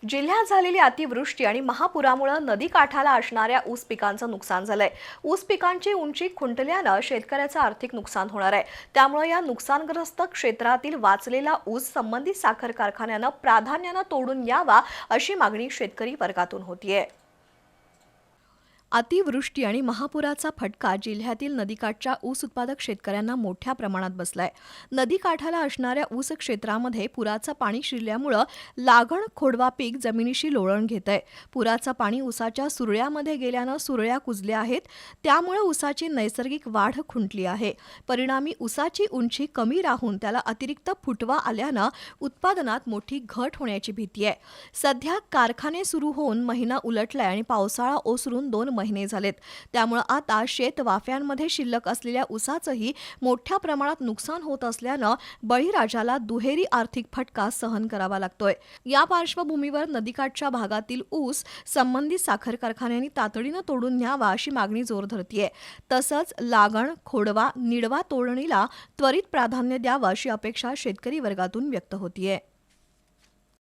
जिल्ह्यात झालेली अतिवृष्टी आणि महापुरामुळे नदी काठाला असणाऱ्या ऊस पिकांचं नुकसान झालंय। ऊस पिकांची उंची खुंटल्यानं शेतकऱ्याचं आर्थिक नुकसान होणार आहे। त्यामुळे या नुकसानग्रस्त क्षेत्रातील वाचलेला ऊस संबंधित साखर कारखान्यानं प्राधान्यानं तोडून यावा अशी मागणी शेतकरी वर्गातून होतीये। अतिवृष्टी आणि महापुराचा फटका जिल्ह्यातील नदीकाठच्या ऊस उत्पादक शेतकऱ्यांना मोठ्या प्रमाणात बसलाय। नदीकाठाला असणाऱ्या ऊस क्षेत्रामध्ये पुराचं पाणी शिरल्यामुळे लागण खोडवा पीक जमिनीशी लोळण घेतंय। पुराचं पाणी ऊसाच्या सुरळ्यामध्ये गेल्यानं सुरळ्या कुजल्या आहेत, त्यामुळे ऊसाची नैसर्गिक वाढ खुंटली आहे। परिणामी ऊसाची उंची कमी राहून त्याला अतिरिक्त फुटवा आल्यानं उत्पादनात मोठी घट होण्याची भीती आहे। सध्या कारखाने सुरू होऊन महिना उलटलाय आणि पावसाळा ओसरून 2 महिने झालेत। त्यामुळे आता शेत वाफ्यांमध्ये शिल्लक असलेल्या ऊसाचंही मोठ्या प्रमाणात नुकसान होत असल्यानं बळीराजाला दुहेरी आर्थिक फटका सहन करावा लागतोय। या पार्श्वभूमीवर नदीकाठच्या भागातील ऊस संबंधित साखर कारखान्यांनी तातडीनं तोडून न्यावा अशी मागणी जोर धरतीये। तसंच लागण, खोडवा, निडवा तोडणीला त्वरित प्राधान्य द्यावं अशी अपेक्षा शेतकरी वर्गातून व्यक्त होतीये।